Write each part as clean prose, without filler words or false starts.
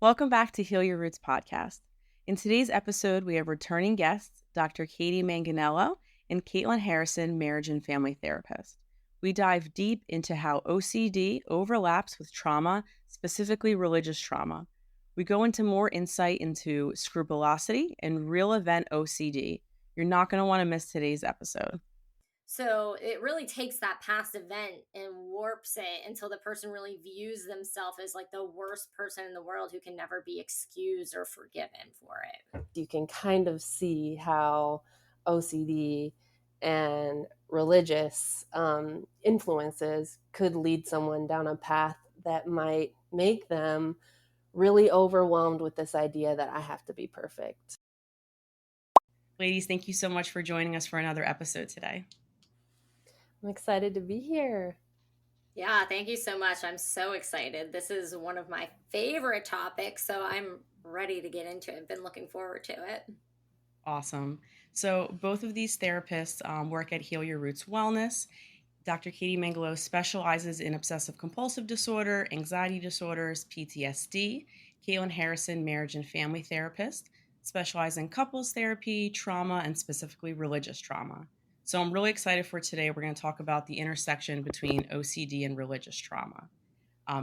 Welcome back to Heal Your Roots podcast. In today's episode, we have returning guests, Dr. Katie Manganello and Caitlin Harrison, marriage and family therapist. We dive deep into how OCD overlaps with trauma, specifically religious trauma. We go into more insight into scrupulosity and real event OCD. You're not going to want to miss today's episode. So it really takes that past event and warps it until the person really views themselves as like the worst person in the world who can never be excused or forgiven for it. You can kind of see how OCD and religious influences could lead someone down a path that might make them really overwhelmed with this idea that I have to be perfect. Ladies, thank you so much for joining us for another episode today. I'm excited to be here. Yeah, thank you so much. I'm so excited. This is one of my favorite topics, so I'm ready to get into it. I've been looking forward to it. Awesome. So both of these therapists work at Heal Your Roots Wellness. Dr. Katie Mangalo specializes in obsessive-compulsive disorder, anxiety disorders, PTSD. Caitlin Harrison, marriage and family therapist, specializes in couples therapy, trauma, and specifically religious trauma. So I'm really excited for today. We're going to talk about the intersection between OCD and religious trauma.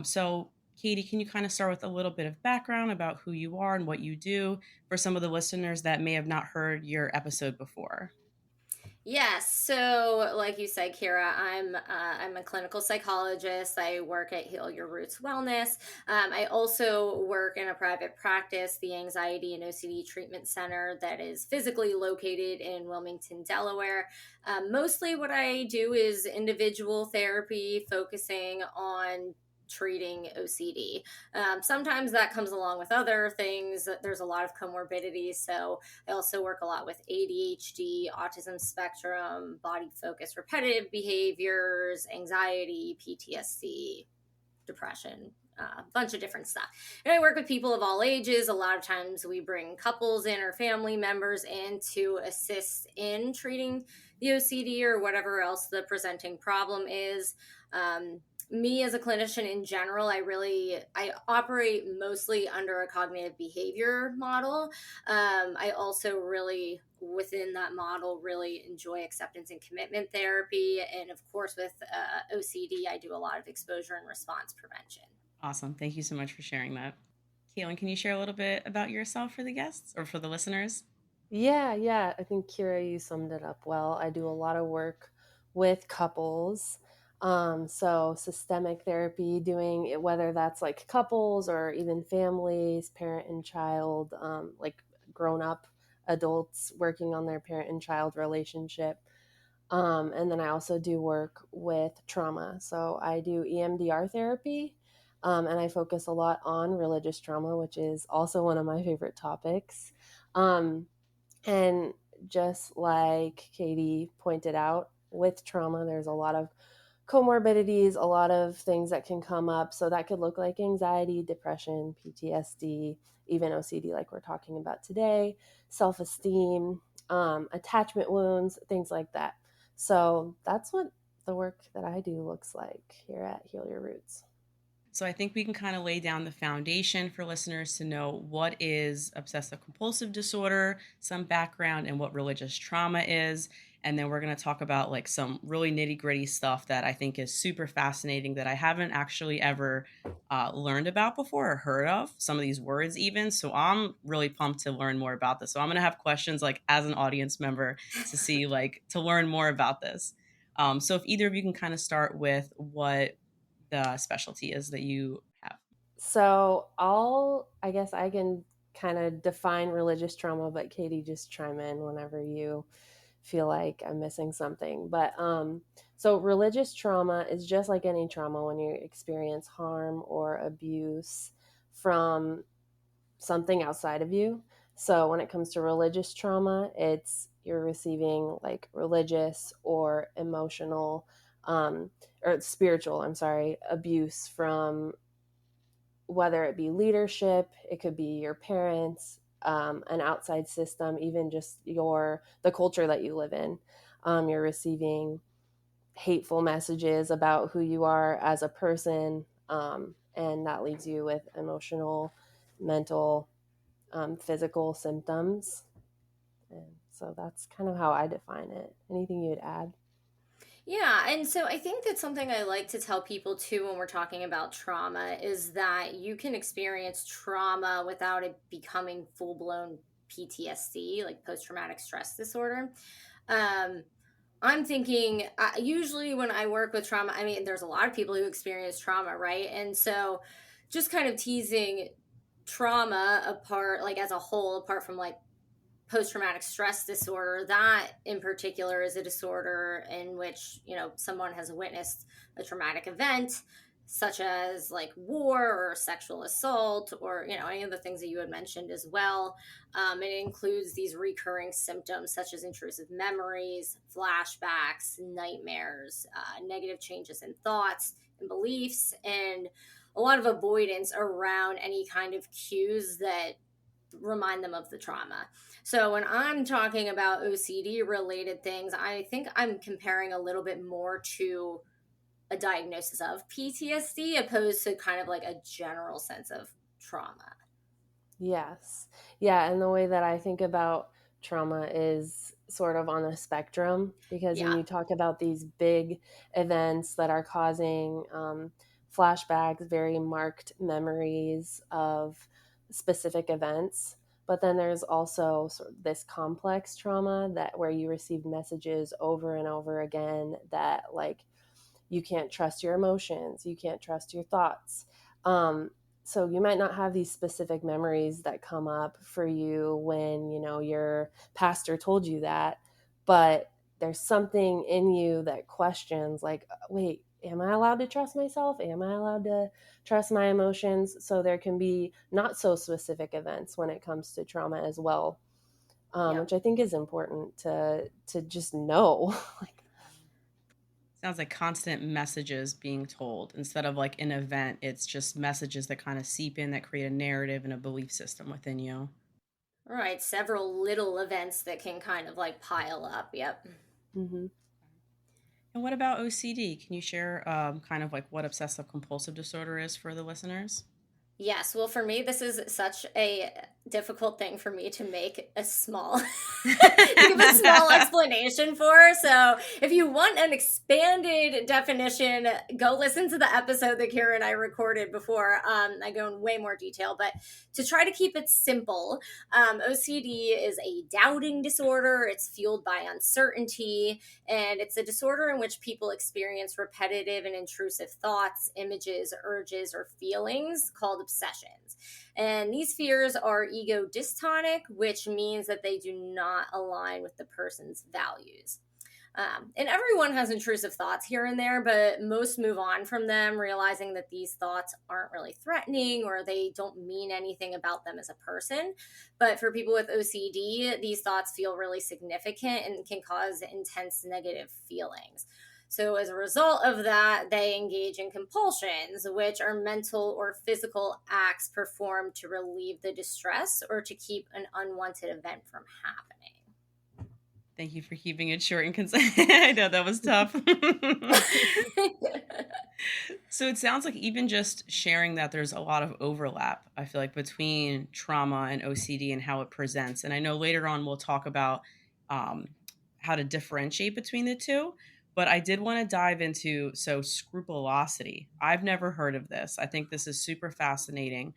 So Katie, can you kind of start with a little bit of background about who you are and what you do for some of the listeners that may have not heard your episode before? Yes, so like you said, Kira, I'm a clinical psychologist. I work at Heal Your Roots Wellness. I also work in a private practice, the Anxiety and OCD Treatment Center, that is physically located in Wilmington, Delaware. Mostly, what I do is individual therapy, focusing on treating OCD. Sometimes that comes along with other things. There's a lot of comorbidities, so I also work a lot with ADHD, autism spectrum, body focused repetitive behaviors, anxiety, PTSD, depression, a bunch of different stuff. And I work with people of all ages. A lot of times we bring couples in or family members in to assist in treating the OCD or whatever else the presenting problem is. Me as a clinician in general, I operate mostly under a cognitive behavior model. I also really, within that model, really enjoy acceptance and commitment therapy. And of course, with OCD, I do a lot of exposure and response prevention. Awesome. Thank you so much for sharing that. Caitlin, can you share a little bit about yourself for the guests or for the listeners? Yeah. I think Kira, you summed it up well. I do a lot of work with couples. So systemic therapy, doing it, whether that's like couples or even families, parent and child, like grown up adults working on their parent and child relationship. And then I also do work with trauma. So I do EMDR therapy, and I focus a lot on religious trauma, which is also one of my favorite topics. Um, and just like Katie pointed out, with trauma, there's a lot of comorbidities, a lot of things that can come up. So that could look like anxiety, depression, PTSD, even OCD, like we're talking about today, self esteem, attachment wounds, things like that. So that's what the work that I do looks like here at Heal Your Roots. So I think we can kind of lay down the foundation for listeners to know what is obsessive compulsive disorder, some background, and what religious trauma is. And then we're going to talk about like some really nitty gritty stuff that I think is super fascinating that I haven't actually ever learned about before or heard of, some of these words even. So I'm really pumped to learn more about this. So I'm going to have questions like as an audience member to see like to learn more about this. So if either of you can kind of start with what the specialty is that you have. So I guess I can kind of define religious trauma, but Katie, just chime in whenever you feel like I'm missing something. But so religious trauma is just like any trauma when you experience harm or abuse from something outside of you. So when it comes to religious trauma, it's you're receiving like religious or emotional or spiritual, I'm sorry, abuse from whether it be leadership, it could be your parents, an outside system, even just the culture that you live in. You're receiving hateful messages about who you are as a person, and that leaves you with emotional mental, physical symptoms. And so that's kind of how I define it. Anything you'd add? Yeah, and so I think that something I like to tell people too when we're talking about trauma is that you can experience trauma without it becoming full blown PTSD, like post traumatic stress disorder. Um, I'm thinking, usually when I work with trauma, I mean, there's a lot of people who experience trauma, right? And so just kind of teasing trauma apart, like as a whole, apart from like post traumatic stress disorder, that in particular is a disorder in which, someone has witnessed a traumatic event such as like war or sexual assault or any of the things that you had mentioned as well. It includes these recurring symptoms such as intrusive memories, flashbacks, nightmares, negative changes in thoughts and beliefs, and a lot of avoidance around any kind of cues that remind them of the trauma. So when I'm talking about OCD related things, I think I'm comparing a little bit more to a diagnosis of PTSD opposed to kind of like a general sense of trauma. Yes. Yeah. And the way that I think about trauma is sort of on a spectrum, because when Yeah. you talk about these big events that are causing flashbacks, very marked memories of specific events. But then there's also sort of this complex trauma that where you receive messages over and over again that like you can't trust your emotions, you can't trust your thoughts. So you might not have these specific memories that come up for you when your pastor told you that, but there's something in you that questions like, wait, am I allowed to trust myself? Am I allowed to trust my emotions? So there can be not so specific events when it comes to trauma as well, Yep. which I think is important to just know. Like, Sounds like constant messages being told instead of like an event. It's just messages that kind of seep in that create a narrative and a belief system within you. All right. Several little events that can kind of like pile up. Yep. mhm. And what about OCD? Can you share kind of like what obsessive compulsive disorder is for the listeners? Yes, well, for me, this is such a difficult thing for me to make a small, to give a small explanation for. So, if you want an expanded definition, go listen to the episode that Kara and I recorded before. I go in way more detail, but to try to keep it simple, OCD is a doubting disorder. It's fueled by uncertainty, and it's a disorder in which people experience repetitive and intrusive thoughts, images, urges, or feelings called obsessions. And these fears are ego dystonic, which means that they do not align with the person's values. And everyone has intrusive thoughts here and there, but most move on from them, realizing that these thoughts aren't really threatening or they don't mean anything about them as a person. But for people with OCD, these thoughts feel really significant and can cause intense negative feelings. So, as a result of that, they engage in compulsions, which are mental or physical acts performed to relieve the distress or to keep an unwanted event from happening. Thank you for keeping it short and concise. I know that was tough. So it sounds like even just sharing that there's a lot of overlap, I feel like, between trauma and OCD and how it presents. And I know later on we'll talk about um, how to differentiate between the two. But I did want to dive into scrupulosity. I've never heard of this. I think this is super fascinating.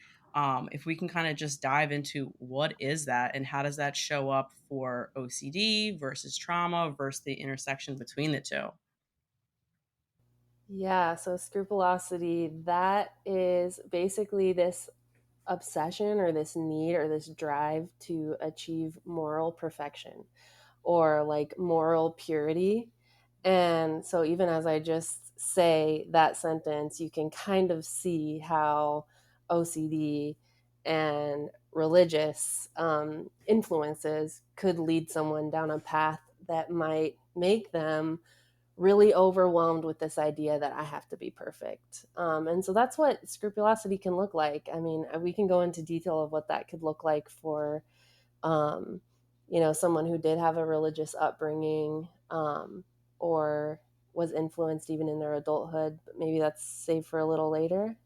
If we can kind of just dive into what is that and how does that show up for OCD versus trauma versus the intersection between the two. Yeah, so scrupulosity, that is basically this obsession or this need or this drive to achieve moral perfection or like moral purity. And so, even as I just say that sentence, you can kind of see how OCD and religious influences could lead someone down a path that might make them really overwhelmed with this idea that I have to be perfect. And so that's what scrupulosity can look like. I mean, we can go into detail of what that could look like for, um, someone who did have a religious upbringing, or was influenced even in their adulthood. But maybe that's saved for a little later.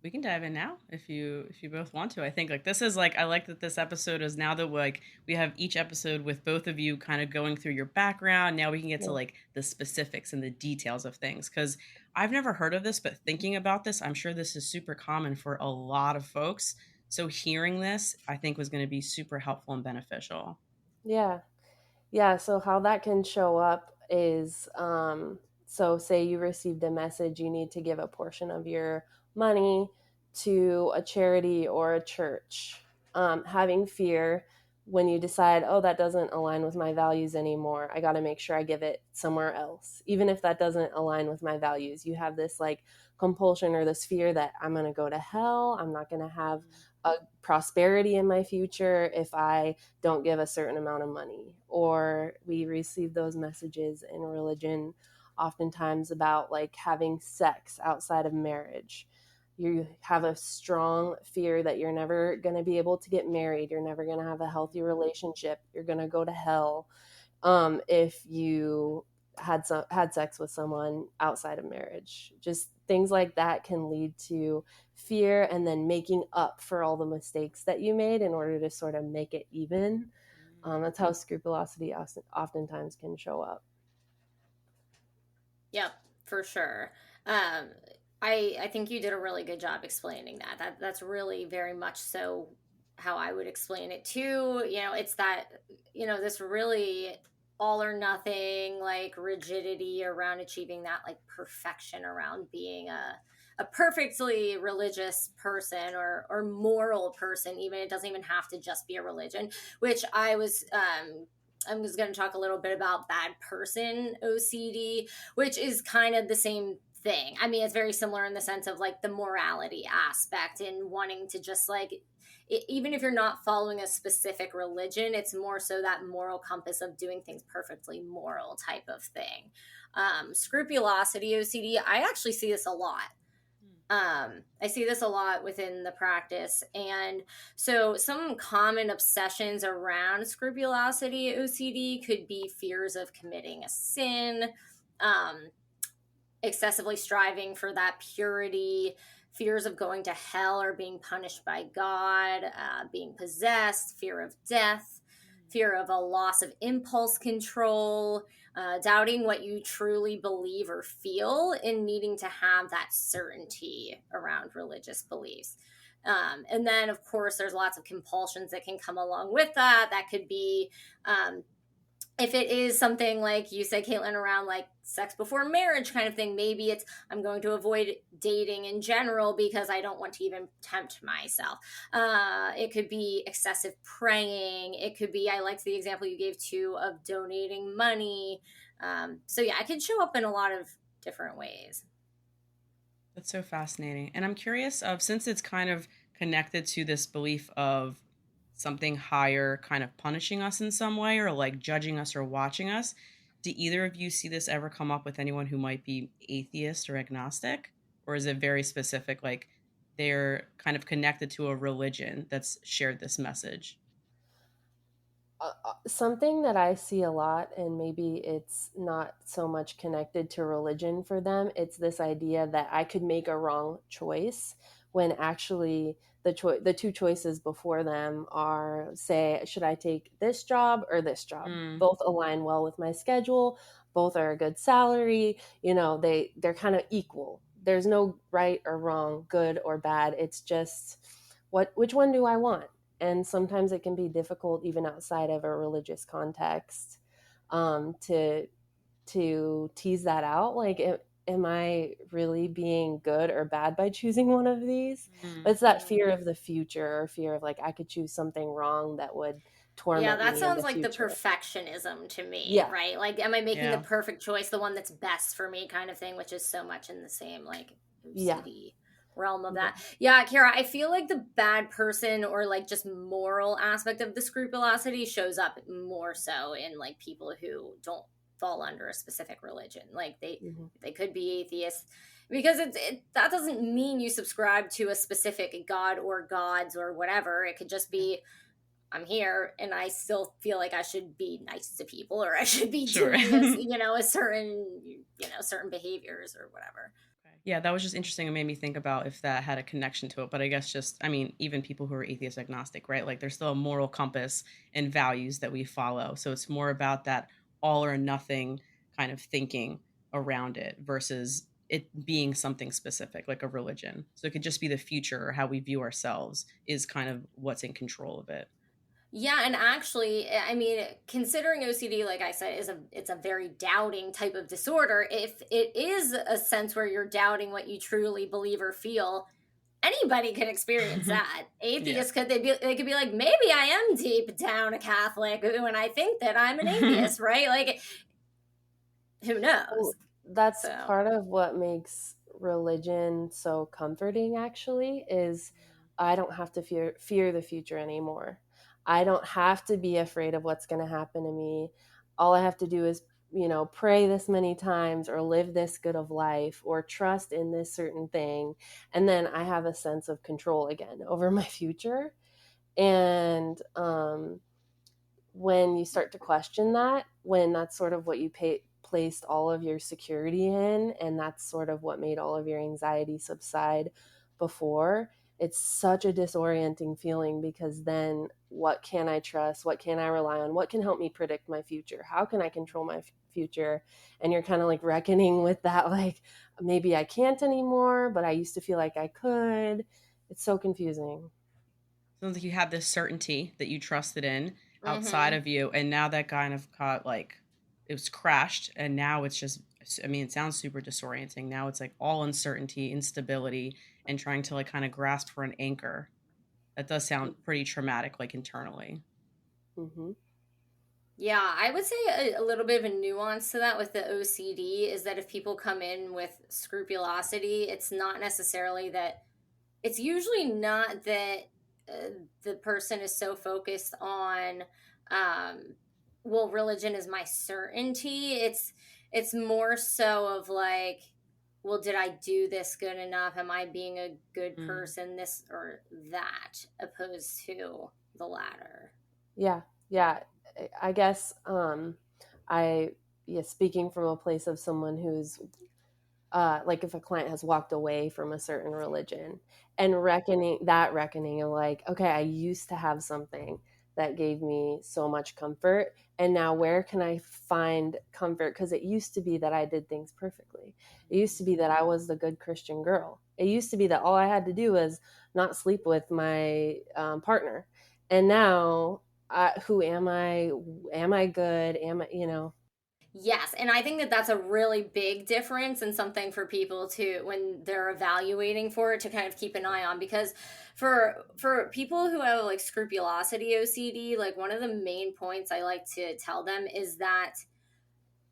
We can dive in now if you both want to. I think like this is like I like that this episode is now that like we have each episode with both of you kind of going through your background. Now we can get to Yeah. like the specifics and the details of things cuz I've never heard of this, but thinking about this, I'm sure this is super common for a lot of folks. So hearing this, I think was going to be super helpful and beneficial. Yeah. Yeah, so how that can show up is so say you received a message, you need to give a portion of your money to a charity or a church. Having fear when you decide, oh, that doesn't align with my values anymore, I got to make sure I give it somewhere else. Even if that doesn't align with my values, you have this like compulsion or this fear that I'm going to go to hell, I'm not going to have a prosperity in my future if I don't give a certain amount of money. Or we receive those messages in religion oftentimes about like having sex outside of marriage. You have a strong fear that you're never going to be able to get married, you're never going to have a healthy relationship, you're going to go to hell if you had sex with someone outside of marriage. Just things like that can lead to fear and then making up for all the mistakes that you made in order to sort of make it even. That's how scrupulosity oftentimes can show up. Yep, for sure. Um, I think you did a really good job explaining that. That's really very much so how I would explain it too. It's that this really all or nothing like rigidity around achieving that like perfection around being a perfectly religious person or moral person. Even it doesn't even have to just be a religion, which I was going to talk a little bit about bad person OCD, which is kind of the same thing. I mean, it's very similar in the sense of like the morality aspect and wanting to just like, even if you're not following a specific religion, it's more so that moral compass of doing things perfectly moral type of thing. Scrupulosity OCD, I actually see this a lot. I see this a lot within the practice. And so, some common obsessions around scrupulosity OCD could be fears of committing a sin, um, excessively striving for that purity, fears of going to hell or being punished by God, being possessed, fear of death, fear of a loss of impulse control, doubting what you truly believe or feel, and needing to have that certainty around religious beliefs. And then, of course, there's lots of compulsions that can come along with that. That could be if it is something like you said, Caitlin, around like sex before marriage kind of thing, maybe it's I'm going to avoid dating in general because I don't want to even tempt myself. It could be excessive praying. It could be, I liked the example you gave too of donating money. So yeah, it can show up in a lot of different ways. That's so fascinating. And I'm curious of since it's kind of connected to this belief of something higher kind of punishing us in some way or like judging us or watching us, do either of you see this ever come up with anyone who might be atheist or agnostic? Or is it very specific, like they're kind of connected to a religion that's shared this message? Something that I see a lot, and maybe it's not so much connected to religion for them, it's this idea that I could make a wrong choice when actually the two choices before them are, say, should I take this job or this job? Mm, Both align well with my schedule, both are a good salary, they're kind of equal. There's no right or wrong, good or bad. It's just which one do I want? And sometimes it can be difficult even outside of a religious context to tease that out, like am I really being good or bad by choosing one of these? But mm, it's that fear of the future, or fear of like I could choose something wrong that would Yeah, torment that me in sounds the like the future. perfectionism to me, Yeah. right? Like, am I making the yeah. perfect choice, the one that's best for me, kind of thing, which is so much in the same, like, Yeah. OCD realm of Yeah. that. Yeah, Kara, I feel like the bad person or, like, just moral aspect of the scrupulosity shows up more so in, like, people who don't fall under a specific religion. Like, Hmm. they could be atheists because that doesn't mean you subscribe to a specific god or gods or whatever. It could just Yeah. be I'm here and I still feel like I should be nice to people or I should be Sure. doing this, a certain, certain behaviors or whatever. Yeah, that was just interesting. It made me think about if that had a connection to it. But I guess just, I mean, even people who are atheist agnostic, right? Like there's still a moral compass and values that we follow. So it's more about that all or nothing kind of thinking around it versus it being something specific, like a religion. So it could just be the future or how we view ourselves is kind of what's in control of it. Yeah, and actually, I mean, considering OCD, like I said, it's a very doubting type of disorder. If it is a sense where you're doubting what you truly believe or feel, anybody can experience that. Yeah. Atheists they could be like, maybe I am deep down a Catholic when I think that I'm an atheist, right? Like, who knows? Well, that's So, part of what makes religion so comforting, actually, is I don't have to fear the future anymore. I don't have to be afraid of what's going to happen to me. All I have to do is, pray this many times or live this good of life or trust in this certain thing. And then I have a sense of control again over my future. And when you start to question that, when that's sort of what you placed all of your security in, and that's sort of what made all of your anxiety subside before, it's such a disorienting feeling because then what can I trust? What can I rely on? What can help me predict my future? How can I control my future? And you're kind of like reckoning with that, like maybe I can't anymore, but I used to feel like I could. It's so confusing. Sounds like you have this certainty that you trusted in outside hmm of you, and now that kind of caught like it was crashed, and now it's just. I mean, it sounds super disorienting. Now it's like all uncertainty, instability, and trying to like kind of grasp for an anchor. That does sound pretty traumatic, like internally. Mm-hmm. yeah, I would say a little bit of a nuance to that with the OCD is that if people come in with scrupulosity, it's not necessarily that it's usually not that the person is so focused on um well, religion is my certainty. It's more so of like, well, did I do this good enough? Am I being a good Mm. person, this or that, opposed to the latter. Yeah, yeah. I guess I yeah, speaking from a place of someone who's like if a client has walked away from a certain religion and reckoning of like, okay, I used to have something that gave me so much comfort, and now where can I find comfort? Because it used to be that I did things perfectly. It used to be that I was the good Christian girl. It used to be that all I had to do was not sleep with my partner, and now who am I? Am I good? Am I? Yes, and I think that that's a really big difference and something for people to when they're evaluating for it to kind of keep an eye on because for people who have like scrupulosity OCD, like one of the main points I like to tell them is that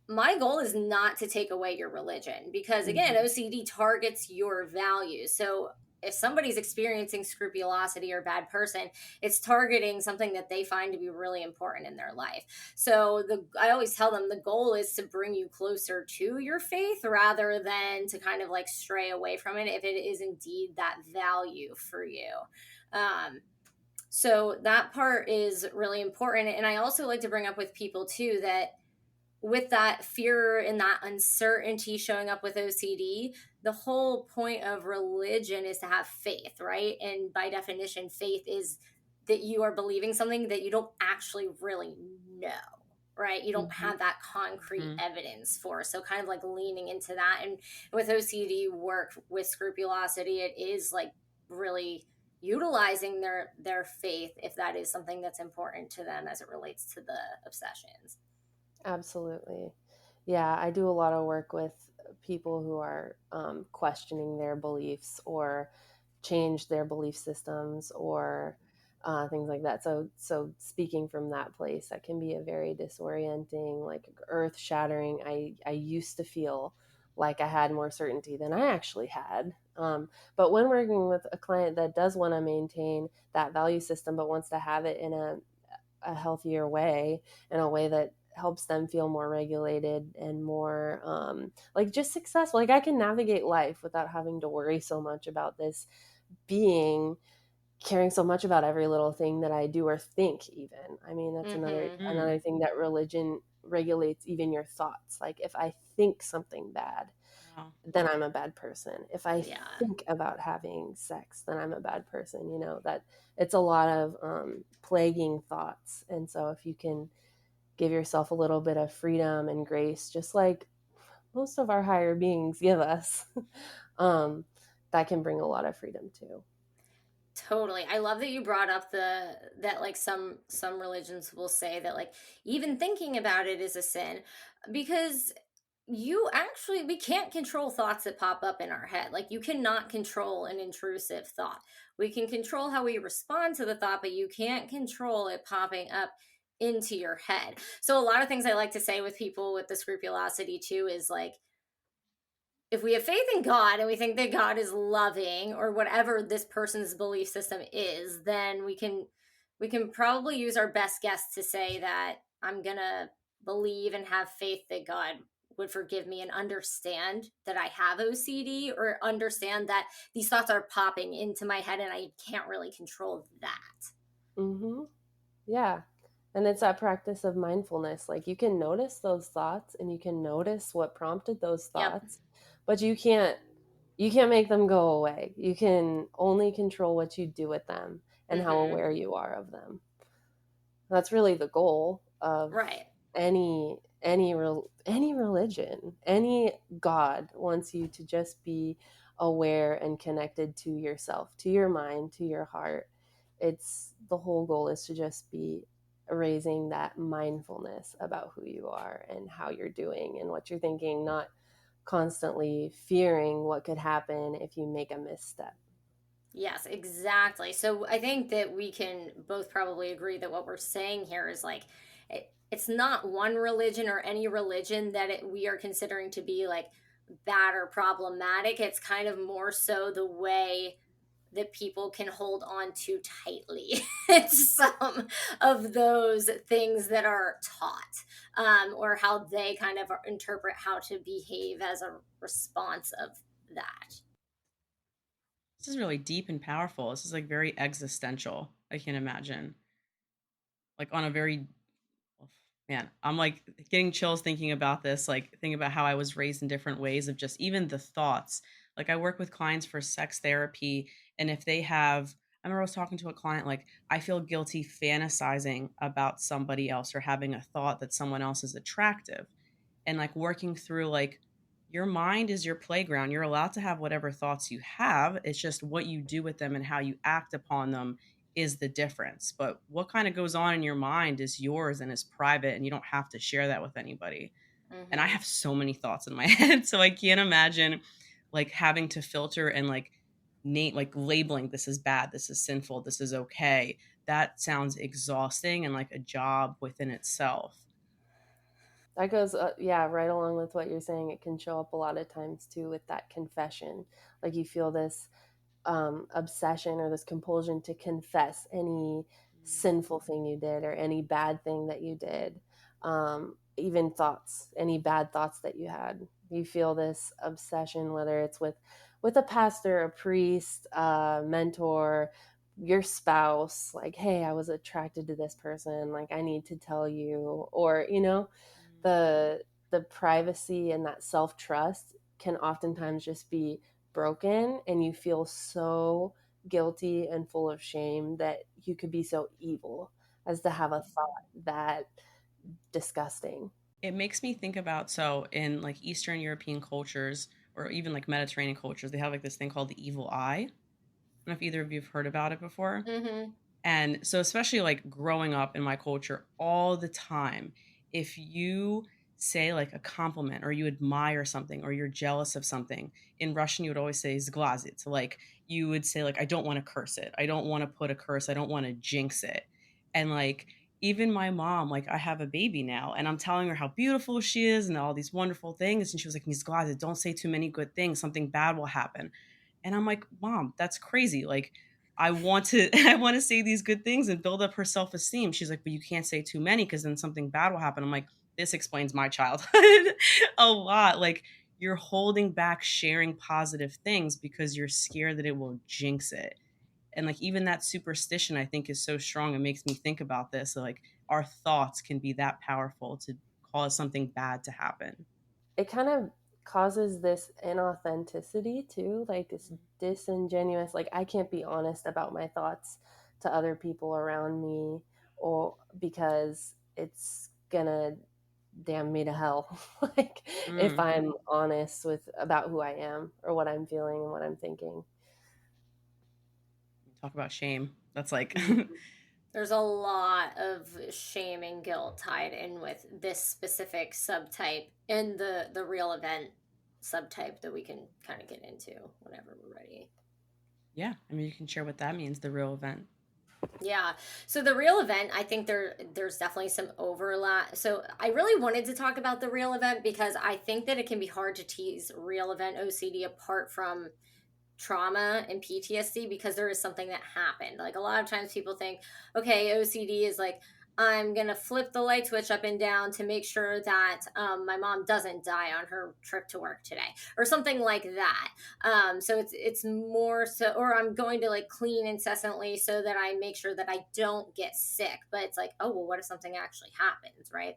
my goal is not to take away your religion because again Mhm. OCD targets your values. So if somebody's experiencing scrupulosity or bad person, it's targeting something that they find to be really important in their life. So the I always tell them the goal is to bring you closer to your faith rather than to kind of like stray away from it if it is indeed that value for you. um, so that part is really important, and I also like to bring up with people too that with that fear and that uncertainty showing up with OCD, the whole point of religion is to have faith, right? And by definition, faith is that you are believing something that you don't actually really know, right? You don't Mhm. have that concrete Mhm. evidence for. So, kind of like leaning into that. And with OCD work with scrupulosity, it is like really utilizing their faith if that is something that's important to them as it relates to the obsessions. Absolutely. Yeah, I do a lot of work with people who are questioning their beliefs or change their belief systems or things like that. So speaking from that place, that can be a very disorienting, like earth shattering. I used to feel like I had more certainty than I actually had. But when working with a client that does want to maintain that value system, but wants to have it in a healthier way, in a way that helps them feel more regulated and more like just successful. Like I can navigate life without having to worry so much about this being caring so much about every little thing that I do or think even. I mean, that's another Mm-hmm. Mm. another thing that religion regulates even your thoughts. Like if I think something bad, Wow. then I'm a bad person. If I Yeah. think about having sex, then I'm a bad person. That it's a lot of plaguing thoughts. And so if you can give yourself a little bit of freedom and grace, just like most of our higher beings give us, um, that can bring a lot of freedom too. Totally. I love that you brought up the that like some religions will say that like even thinking about it is a sin, because you actually we can't control thoughts that pop up in our head. Like you cannot control an intrusive thought. We can control how we respond to the thought, but you can't control it popping up into your head. So a lot of things I like to say with people with the scrupulosity too is like, if we have faith in God and we think that God is loving or whatever this person's belief system is, then we can probably use our best guess to say that I'm going to believe and have faith that God would forgive me and understand that I have OCD, or understand that these thoughts are popping into my head and I can't really control that. Mm-hmm. Yeah. And it's that practice of mindfulness. Like you can notice those thoughts and you can notice what prompted those Yep. thoughts, but you can't make them go away. You can only control what you do with them and how Mhm. aware you are of them. That's really the goal of Right. any religion. Any god wants you to just be aware and connected to yourself, to your mind, to your heart. It's the whole goal is to just be raising that mindfulness about who you are and how you're doing and what you're thinking, not constantly fearing what could happen if you make a misstep. Yes, exactly. So I think that we can both probably agree that what we're saying here is like, it's not one religion or any religion that we are considering to be like bad or problematic. It's kind of more so the way that people can hold on to tightly some of those things that are taught, or how they kind of interpret how to behave as a response of that. This is really deep and powerful. This is like very existential, I can imagine. Like on a very man, I'm like getting chills thinking about this, like thinking about how I was raised in different ways of just even the thoughts. Like I work with clients for sex therapy, and if they have, I remember I was talking to a client, like I feel guilty fantasizing about somebody else or having a thought that someone else is attractive, and like working through like your mind is your playground. You're allowed to have whatever thoughts you have. It's just what you do with them and how you act upon them is the difference. But what kind of goes on in your mind is yours and is private, and you don't have to share that with anybody. And I Hmm. have so many thoughts in my head, so I can't imagine like having to filter and like name, like labeling, this is bad, this is sinful, this is okay. That sounds exhausting and like a job within itself. That goes, yeah, right along with what you're saying. It can show up a lot of times too with that confession. Like you feel this obsession or this compulsion to confess any sinful thing you did or any bad thing that you did, even thoughts, any bad thoughts that you had. You feel this obsession, whether it's with a pastor, a priest, a mentor, your spouse, like, hey, I was attracted to this person, like I need to tell you, or the the privacy and that self-trust can oftentimes just be broken, and you feel so guilty and full of shame that you could be so evil as to have a thought that disgusting. It makes me think about, so in like Eastern European cultures or even like Mediterranean cultures, they have like this thing called the evil eye. I don't know if either of you have heard about it before. Hmm. And so, especially like growing up in my culture all the time, if you say like a compliment or you admire something or you're jealous of something, in Russian, you would always say zglazit. So, like, you would say, like, I don't want to curse it. I don't want to put a curse. I don't want to jinx it. And like, even my mom, like, I have a baby now and I'm telling her how beautiful she is and all these wonderful things. And she was like, zglazit, don't say too many good things. Something bad will happen. And I'm like, Mom, that's crazy. Like, I want to I want to say these good things and build up her self-esteem. She's like, but you can't say too many because then something bad will happen. I'm like, this explains my childhood a lot. Like you're holding back sharing positive things because you're scared that it will jinx it. And like even that superstition I think is so strong. It makes me think about this. So, like our thoughts can be that powerful to cause something bad to happen. It kind of causes this inauthenticity too, like this disingenuous, like I can't be honest about my thoughts to other people around me, or because it's gonna damn me to hell. Like if Mm. I'm honest with about who I am or what I'm feeling and what I'm thinking. Talk about shame. That's like, Mhm. There's a lot of shame and guilt tied in with this specific subtype and the real event subtype that we can kind of get into whenever we're ready. yeah. I mean, you can share what that means, the real event. Yeah. So the real event, I think there's definitely some overlap. So I really wanted to talk about the real event because I think that it can be hard to tease real event OCD apart from trauma and PTSD because there is something that happened. Like a lot of times people think, okay, OCD is like, I'm going to flip the light switch up and down to make sure that my mom doesn't die on her trip to work today or something like that. So it's more so, or I'm going to like clean incessantly so that I make sure that I don't get sick. But it's like, oh, well, what if something actually happens, right?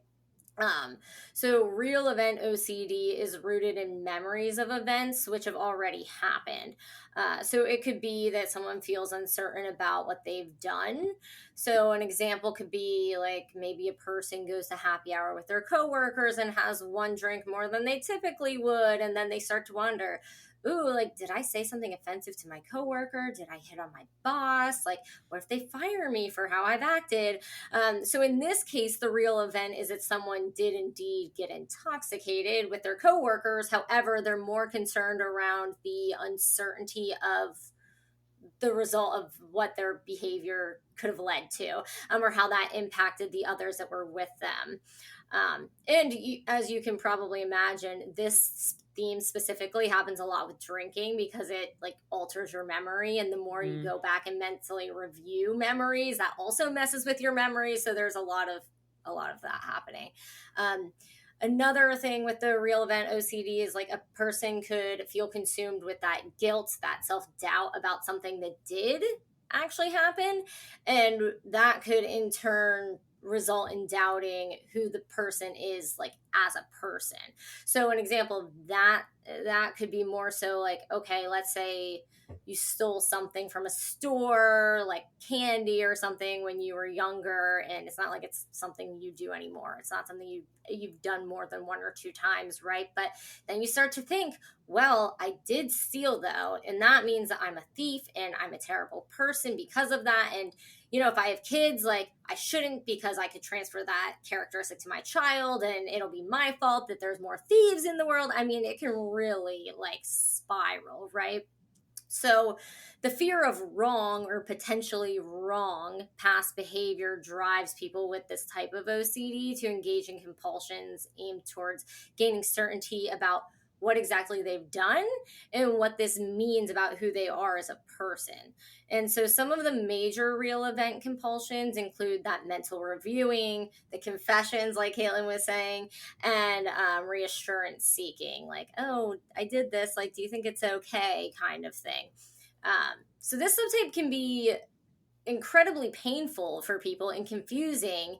Um, so real event OCD is rooted in memories of events which have already happened. So it could be that someone feels uncertain about what they've done. So an example could be like maybe a person goes to happy hour with their coworkers and has one drink more than they typically would, and then they start to wonder, ooh, like, did I say something offensive to my coworker? Did I hit on my boss? Like, what if they fire me for how I've acted? So in this case, the real event is that someone did indeed get intoxicated with their coworkers. However, they're more concerned around the uncertainty of the result of what their behavior could have led to, or how that impacted the others that were with them. And as you can probably imagine, this theme specifically happens a lot with drinking because it like alters your memory, and the more you Mm. go back and mentally review memories, that also messes with your memory. So there's a lot of that happening. um, Another thing with the real event OCD is like a person could feel consumed with that guilt, that self-doubt about something that did actually happen, and that could in turn result in doubting who the person is like as a person. So an example of that could be more so like, okay, let's say you stole something from a store like candy or something when you were younger, and it's not like it's something you do anymore. It's not something you've done more than one or two times, right? But then you start to think, well, I did steal though, and that means that I'm a thief and I'm a terrible person because of that. And if I have kids, like I shouldn't, because I could transfer that characteristic to my child and it'll be my fault that there's more thieves in the world. I mean, it can really like spiral, right? So, the fear of wrong or potentially wrong past behavior drives people with this type of OCD to engage in compulsions aimed towards gaining certainty about what exactly they've done and what this means about who they are as a person. And so, some of the major real event compulsions include that mental reviewing, the confessions, like Caitlin was saying, and reassurance seeking, like, oh, I did this, like, do you think it's okay, kind of thing. So this subtype can be incredibly painful for people and confusing,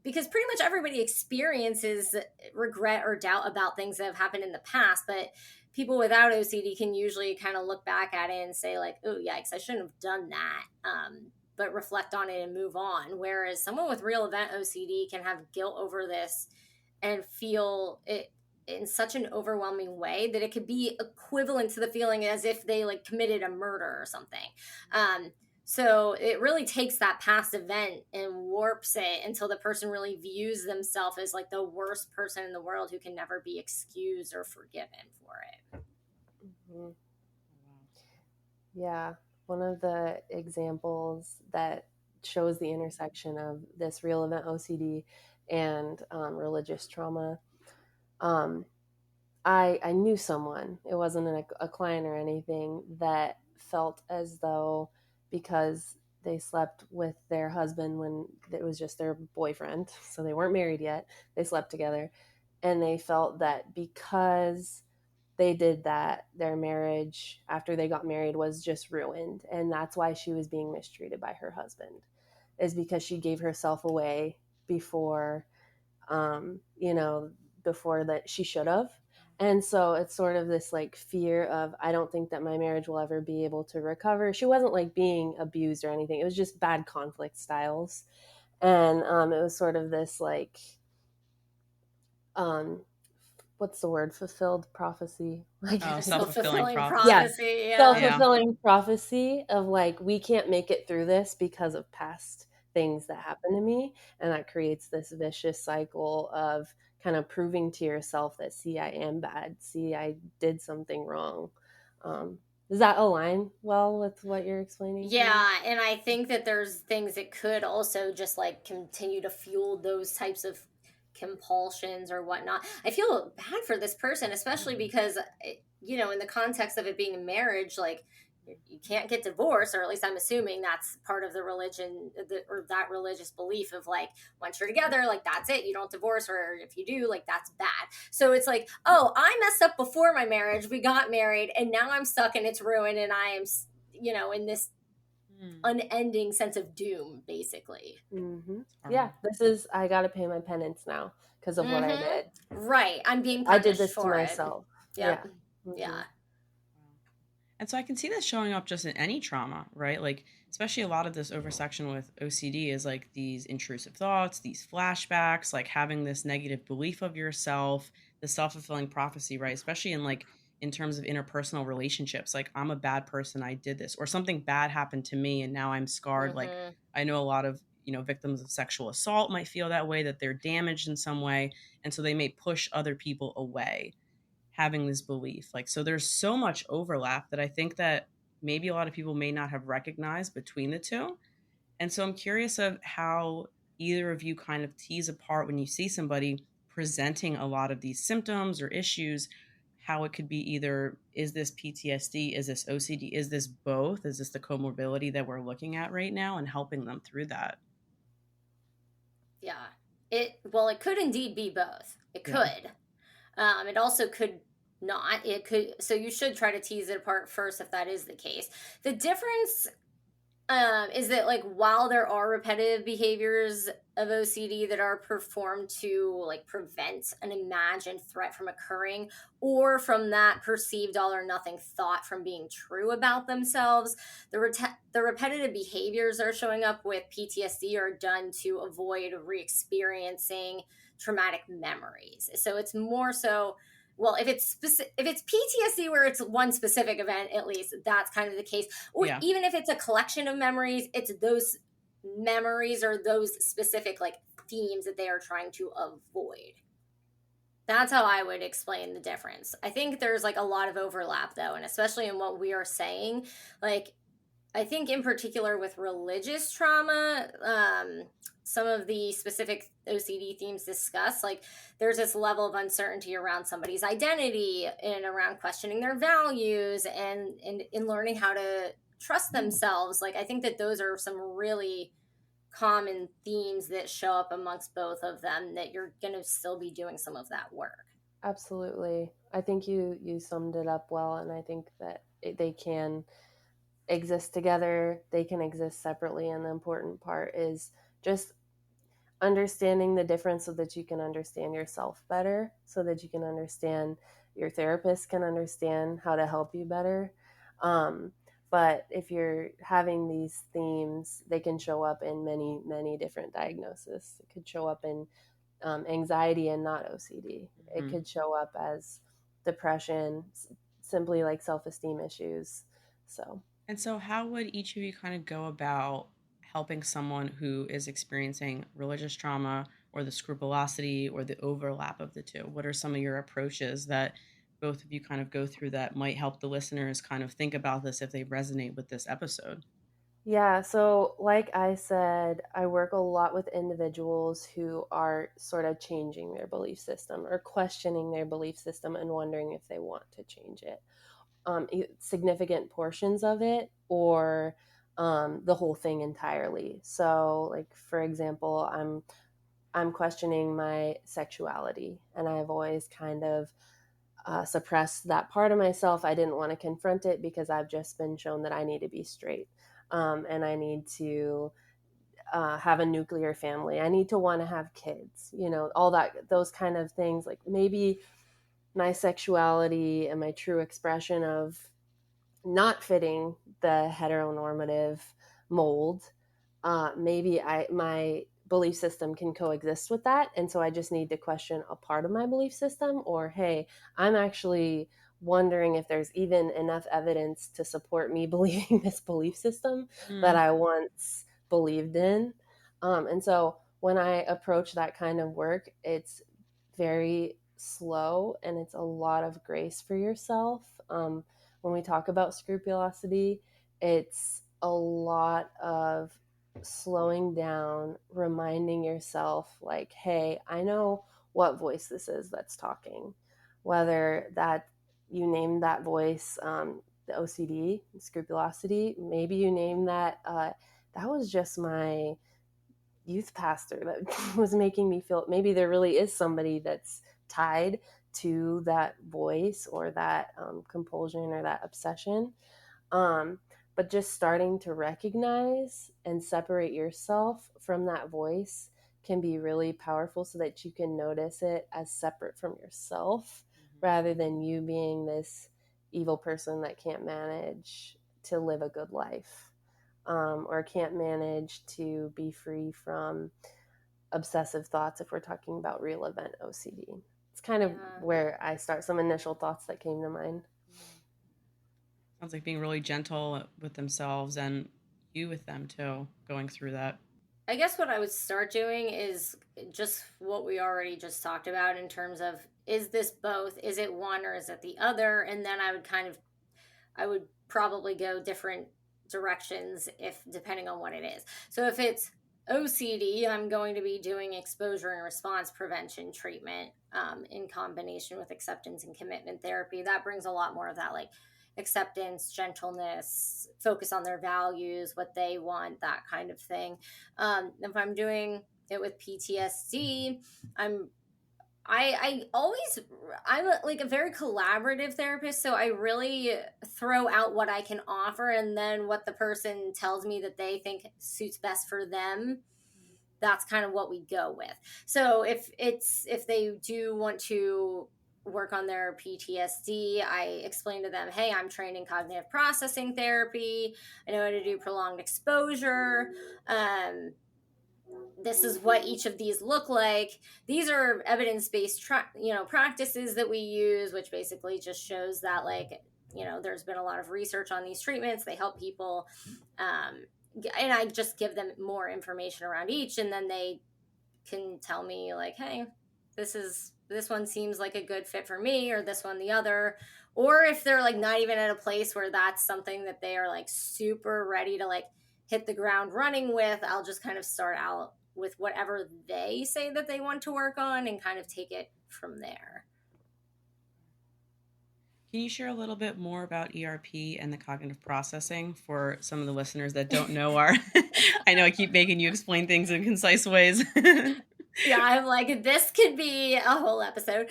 because pretty much everybody experiences regret or doubt about things that have happened in the past, but people without OCD can usually kind of look back at it and say like, oh yikes, I shouldn't have done that, but reflect on it and move on. Whereas someone with real event OCD can have guilt over this and feel it in such an overwhelming way that it could be equivalent to the feeling as if they like committed a murder or something. um, so it really takes that past event and warps it until the person really views themselves as like the worst person in the world who can never be excused or forgiven for it. Mhm. Yeah, one of the examples that shows the intersection of this real event OCD and religious trauma. Um, I knew someone, it wasn't a client or anything, that felt as though because they slept with their husband when it was just their boyfriend, so they weren't married yet, they slept together, and they felt that because they did that, their marriage after they got married was just ruined. And that's why she was being mistreated by her husband, is because she gave herself away before, you know, before that she should have. And so it's sort of this like fear of, I don't think that my marriage will ever be able to recover. She wasn't like being abused or anything. It was just bad conflict styles. And it was sort of this like, um, what's the word? Fulfilled prophecy. Like, Oh, self-fulfilling Self-fulfilling yeah, prophecy. prophecy, yeah. Yeah. self-fulfilling prophecy of like, we can't make it through this because of past things that happened to me. And that creates this vicious cycle of kind of proving to yourself that, see, I am bad, see, I did something wrong. Does that align well with what you're explaining to me? Yeah, and I think that there's things that could also just like continue to fuel those types of compulsions or whatnot. I feel bad for this person, especially because, in the context of it being a marriage, like you can't get divorced, or at least I'm assuming that's part of the religion, or that religious belief of like, once you're together, like that's it, you don't divorce, or if you do, like that's bad. So it's like, oh, I messed up before my marriage, we got married, and now I'm stuck and it's ruined, and I am, in this Hmm. unending sense of doom, basically. Mm-hmm. It's Yeah, horrible. this is, I got to pay my penance now because of what I Mm-hmm. did. Right. I'm being I did punished this to for it. myself. Yeah. Yep. Mm-hmm. Yeah. Wow. And so I can see this showing up just in any trauma, right? Like, especially a lot of this oversection with OCD is like these intrusive thoughts, these flashbacks, like having this negative belief of yourself, the self-fulfilling prophecy, right? Especially in like in terms of interpersonal relationships, like I'm a bad person, I did this, or something bad happened to me and now I'm scarred. Like Mm-hmm. I know a lot of, victims of sexual assault might feel that way, that they're damaged in some way, and so they may push other people away having this belief. Like, so there's so much overlap that I think that maybe a lot of people may not have recognized between the two. And so I'm curious of how either of you kind of tease apart when you see somebody presenting a lot of these symptoms or issues, how it could be either, is this PTSD, is this OCD, is this both, is this the comorbidity that we're looking at right now, and helping them through that. Yeah. It could indeed be both. It Yeah. could. It also could not. It could. So you should try to tease it apart first if that is the case. The difference is that, like, while there are repetitive behaviors of OCD that are performed to like prevent an imagined threat from occurring, or from that perceived all or nothing thought from being true about themselves, the repetitive behaviors that are showing up with PTSD are done to avoid re-experiencing traumatic memories. So it's more so, well, if it's PTSD where it's one specific event, at least that's kind of the case. Or Yeah. even if it's a collection of memories, it's those memories or those specific like themes that they are trying to avoid. That's how I would explain the difference. I think there's like a lot of overlap though, and especially in what we are saying, like I think in particular with religious trauma, some of the specific OCD themes discussed, like there's this level of uncertainty around somebody's identity and around questioning their values, and in learning how to trust themselves. Like I think that those are some really common themes that show up amongst both of them, that you're going to still be doing some of that work. Absolutely. I think you summed it up well, and I think that they can exist together, they can exist separately, and the important part is just understanding the difference so that you can understand yourself better, so that you can understand your therapist can understand how to help you better. Um, but if you're having these themes, they can show up in many different diagnoses. It could show up in anxiety and not OCD. It Mhm. could show up as depression, simply like self-esteem issues. So And so, how would each of you kind of go about helping someone who is experiencing religious trauma or the scrupulosity or the overlap of the two? What are some of your approaches that both of you kind of go through that might help the listeners kind of think about this if they resonate with this episode? yeah, so like I said, I work a lot with individuals who are sort of changing their belief system or questioning their belief system and wondering if they want to change it. Significant portions of it, or the whole thing entirely. So, like for example, I'm questioning my sexuality, and I've always kind of suppressed that part of myself. I didn't want to confront it because I've just been shown that I need to be straight, and I need to have a nuclear family. I need to want to have kids. All that, those kind of things. Like maybe my sexuality and my true expression of not fitting the heteronormative mold, maybe my belief system can coexist with that, and so I just need to question a part of my belief system, or hey, I'm actually wondering if there's even enough evidence to support me believing this belief system that Mm. I once believed in. And so when I approach that kind of work, it's very slow and it's a lot of grace for yourself. When we talk about scrupulosity, it's a lot of slowing down, reminding yourself, like, hey, I know what voice this is that's talking. Whether that you name that voice the OCD, scrupulosity, maybe you name that that was just my youth pastor that was making me feel maybe there really is somebody that's tied to that voice or that compulsion or that obsession. um, but just starting to recognize and separate yourself from that voice can be really powerful, so that you can notice it as separate from yourself rather than you being this evil person that can't manage to live a good life, or can't manage to be free from obsessive thoughts if we're talking about real event OCD. It's kind of Yeah. where I start, some initial thoughts that came to mind. Sounds like being really gentle with themselves and you with them too, going through that. I guess what I would start doing is just what we already just talked about in terms of, is this both? Is it one or is it the other? And then I would probably go different directions if depending on what it is. So if it's OCD, I'm going to be doing exposure and response prevention treatment in combination with acceptance and commitment therapy. That brings a lot more of that, like acceptance, gentleness, focus on their values, what they want, that kind of thing. If I'm doing it with PTSD, I'm I always, like a very collaborative therapist, so I really throw out what I can offer, and then what the person tells me that they think suits best for them, that's kind of what we go with. So if they do want to work on their PTSD, I explain to them, hey, I'm trained in cognitive processing therapy. I know how to do prolonged exposure. This is what each of these look like. These are evidence-based practices that we use, which basically just shows that, like, there's been a lot of research on these treatments. They help people, and I just give them more information around each, and then they can tell me, like, hey, this one seems like a good fit for me, or this one the other. Or if they're like not even at a place where that's something that they are like super ready to like hit the ground running with, I'll just kind of start out with whatever they say that they want to work on and kind of take it from there. Can you share a little bit more about ERP and the cognitive processing for some of the listeners that don't know our I know I keep making you explain things in concise ways. Yeah, I'm like, this could be a whole episode.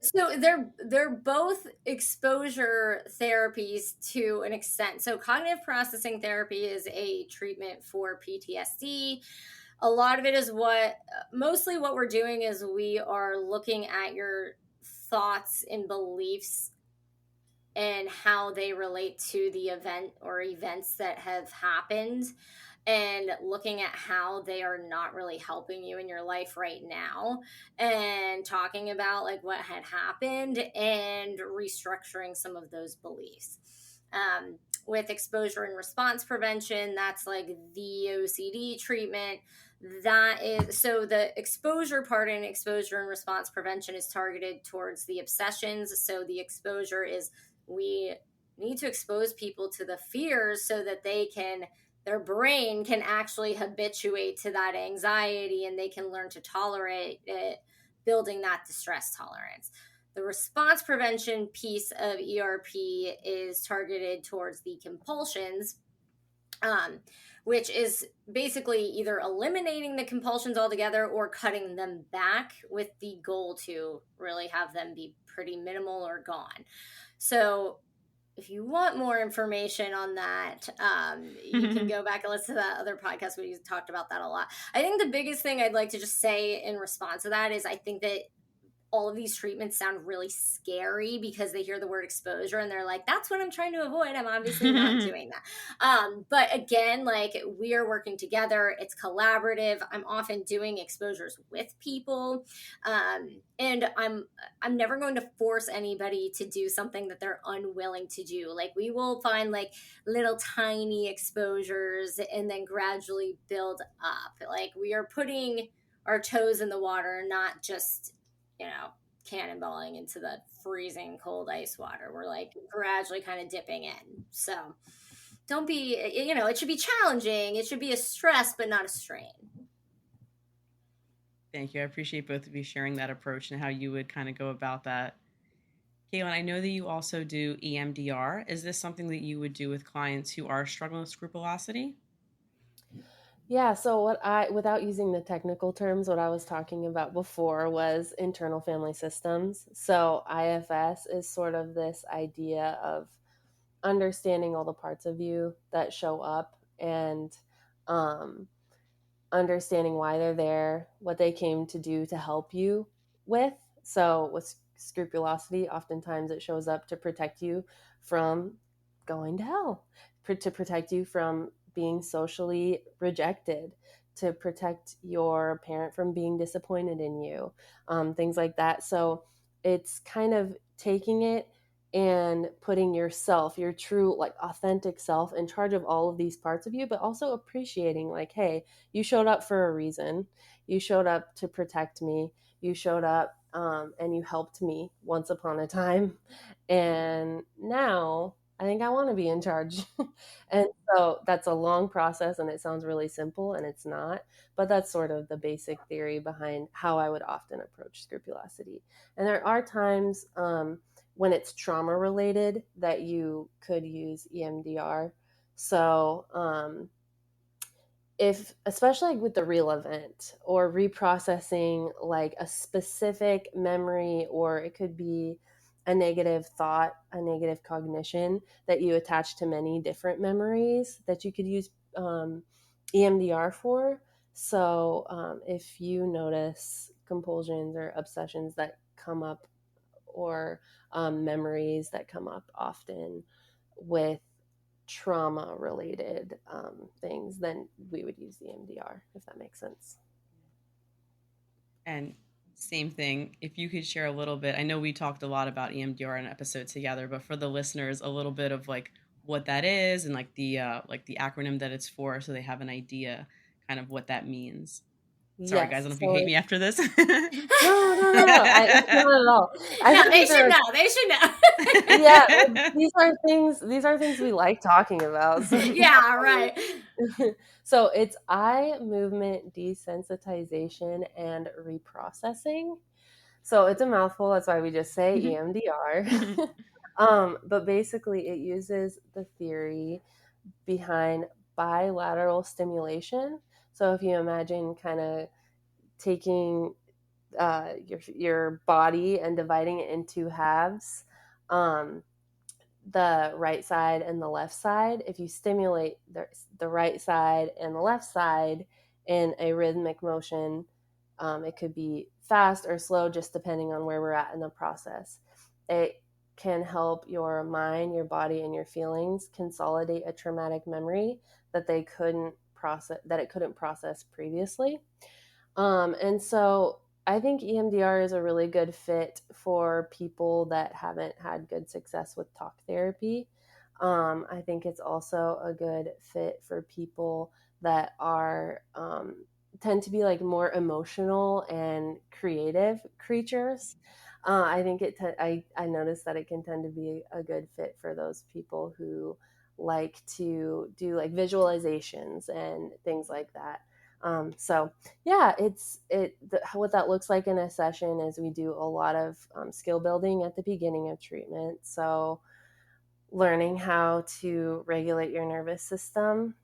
So they're both exposure therapies to an extent. So cognitive processing therapy is a treatment for PTSD. A lot of it is mostly what we're doing is we are looking at your thoughts and beliefs and how they relate to the event or events that have happened, and looking at how they are not really helping you in your life right now, and talking about like what had happened and restructuring some of those beliefs. With exposure and response prevention, that's like the OCD treatment. That is, so the exposure part in exposure and response prevention is targeted towards the obsessions. So the exposure is, we need to expose people to the fears so that their brain can actually habituate to that anxiety and they can learn to tolerate it, building that distress tolerance. The response prevention piece of ERP is targeted towards the compulsions, which is basically either eliminating the compulsions altogether or cutting them back with the goal to really have them be pretty minimal or gone. So if you want more information on that, you can go back and listen to that other podcast where you talked about that a lot. I think the biggest thing I'd like to just say in response to that is, I think that all of these treatments sound really scary because they hear the word exposure and they're like, that's what I'm trying to avoid. I'm obviously not doing that. But again, like, we are working together. It's collaborative. I'm often doing exposures with people. And I'm never going to force anybody to do something that they're unwilling to do. Like, we will find like little tiny exposures and then gradually build up. Like, we are putting our toes in the water, not just, cannonballing into the freezing cold ice water. We're like gradually kind of dipping in. So don't be, it should be challenging. It should be a stress, but not a strain. Thank you. I appreciate both of you sharing that approach and how you would kind of go about that. Caitlin, I know that you also do EMDR. Is this something that you would do with clients who are struggling with scrupulosity? Yeah, so without using the technical terms, what I was talking about before was internal family systems. So IFS is sort of this idea of understanding all the parts of you that show up, and um, understanding why they're there, what they came to do to help you with. So with scrupulosity, oftentimes it shows up to protect you from going to hell, to protect you from being socially rejected, to protect your parent from being disappointed in you, things like that. So it's kind of taking it and putting yourself, your true, like, authentic self, in charge of all of these parts of you, but also appreciating, like, hey, you showed up for a reason. You showed up to protect me. You showed up, and you helped me once upon a time. And now I think I want to be in charge. And so that's a long process, and it sounds really simple, and it's not. But that's sort of the basic theory behind how I would often approach scrupulosity. And there are times when it's trauma related that you could use EMDR. So, if, especially with the real event or reprocessing like a specific memory, or it could be a negative thought, a negative cognition that you attach to many different memories, that you could use EMDR for. So if you notice compulsions or obsessions that come up, or memories that come up often with trauma related things, then we would use the MDR, if that makes sense. And same thing, if you could share a little bit. I know we talked a lot about EMDR in an episode together, but for the listeners, a little bit of like what that is and like the acronym that it's for, so they have an idea kind of what that means. Sorry guys, I don't know Yes. if you hate me after this. No, no, no, no. It's not at all. I No, think they these should are, know. They should yeah, know. these are things we like talking about. So, Yeah, right. so it's eye movement desensitization and reprocessing. So it's a mouthful. That's why we just say EMDR. But basically, it uses the theory behind bilateral stimulation. So if you imagine kind of taking your body and dividing it into halves, um, the right side and the left side, if you stimulate the right side and the left side in a rhythmic motion, it could be fast or slow, just depending on where we're at in the process. It can help your mind, your body, and your feelings consolidate a traumatic memory that it couldn't process previously. And so I think EMDR is a really good fit for people that haven't had good success with talk therapy. I think it's also a good fit for people that are tend to be like more emotional and creative creatures. I think I noticed that it can tend to be a good fit for those people who like to do like visualizations and things like that. So yeah, what that looks like in a session is we do a lot of skill building at the beginning of treatment. So learning how to regulate your nervous system,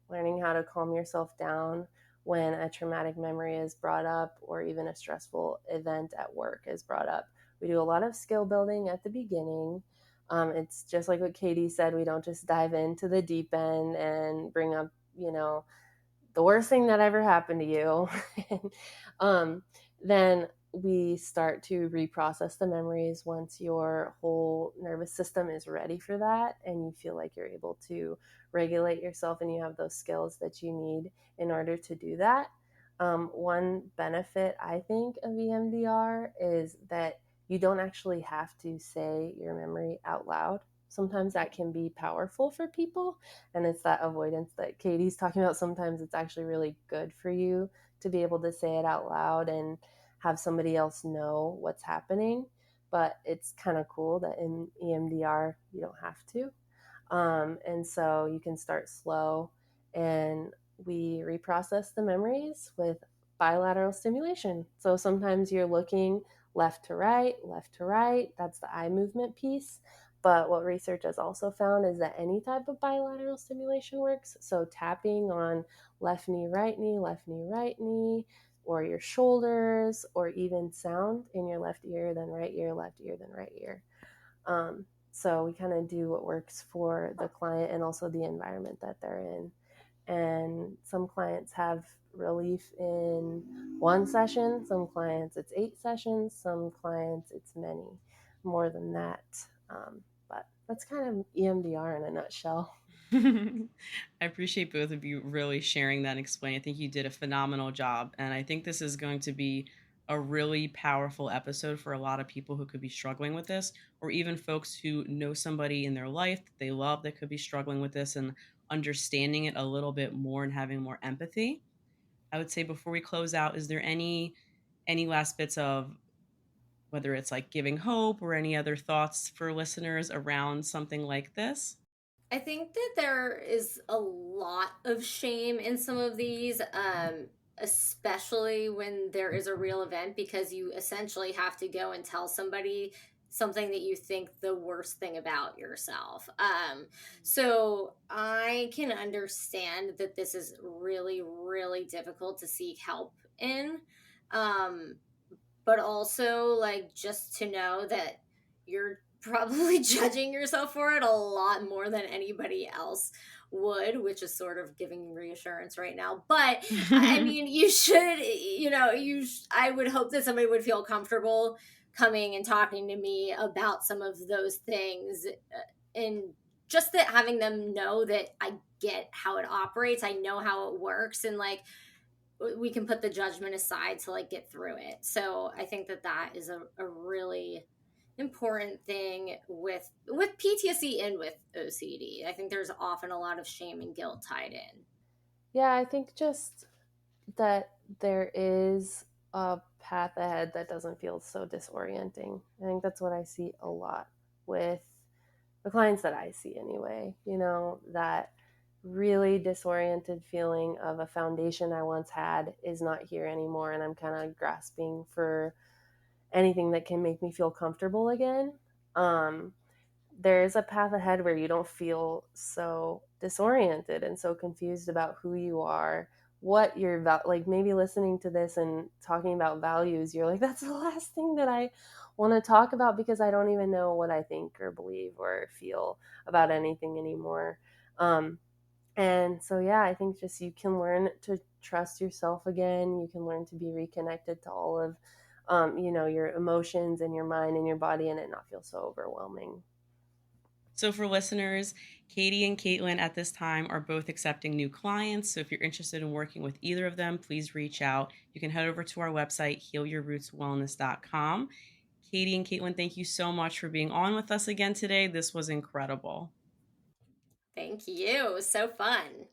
learning how to calm yourself down when a traumatic memory is brought up, or even a stressful event at work is brought up. We do a lot of skill building at the beginning. It's just like what Katie said, we don't just dive into the deep end and bring up, the worst thing that ever happened to you. um, then we start to reprocess the memories once your whole nervous system is ready for that and you feel like you're able to regulate yourself and you have those skills that you need in order to do that. One benefit I think of EMDR is that you don't actually have to say your memory out loud. Sometimes that can be powerful for people, and it's that avoidance that Katie's talking about. Sometimes it's actually really good for you to be able to say it out loud and have somebody else know what's happening. But it's kind of cool that in EMDR you don't have to. And so you can start slow, and we reprocess the memories with bilateral stimulation. So sometimes you're looking left to right, left to right. That's the eye movement piece. But what research has also found is that any type of bilateral stimulation works. So tapping on left knee, right knee, or your shoulders, or even sound in your left ear, then right ear, left ear, then right ear. Um, so we kind of do what works for the client and also the environment that they're in. And some clients have relief in one session, some clients it's 8 sessions, some clients it's many, more than that. But that's kind of EMDR in a nutshell. I appreciate both of you really sharing that and explaining. I think you did a phenomenal job. And I think this is going to be a really powerful episode for a lot of people who could be struggling with this, or even folks who know somebody in their life that they love that could be struggling with this and understanding it a little bit more and having more empathy. I would say before we close out, is there any last bits of whether it's like giving hope or any other thoughts for listeners around something like this? I think that there is a lot of shame in some of these, especially when there is a real event, because you essentially have to go and tell somebody something that you think the worst thing about yourself. So I can understand that this is really, really difficult to seek help in. Um, but also like just to know that you're probably judging yourself for it a lot more than anybody else would, which is sort of giving reassurance right now. But I mean, you should, I would hope that somebody would feel comfortable coming and talking to me about some of those things, and just that having them know that I get how it operates, I know how it works, and like we can put the judgment aside to like get through it. So I think that that is a really important thing with PTSD and with OCD. I think there's often a lot of shame and guilt tied in. Yeah, I think just that there is a path ahead that doesn't feel so disorienting. I think that's what I see a lot with the clients that I see anyway, that really disoriented feeling of a foundation I once had is not here anymore. And I'm kind of grasping for anything that can make me feel comfortable again. Um, there's a path ahead where you don't feel so disoriented and so confused about who you are, what you're like. Maybe listening to this and talking about values, you're like, that's the last thing that I want to talk about because I don't even know what I think or believe or feel about anything anymore. And so, yeah, I think just you can learn to trust yourself again. You can learn to be reconnected to all of, your emotions and your mind and your body, and it not feel so overwhelming. So, for listeners, Katie and Caitlin at this time are both accepting new clients. So, if you're interested in working with either of them, please reach out. You can head over to our website, healyourrootswellness.com. Katie and Caitlin, thank you so much for being on with us again today. This was incredible. Thank you. So fun.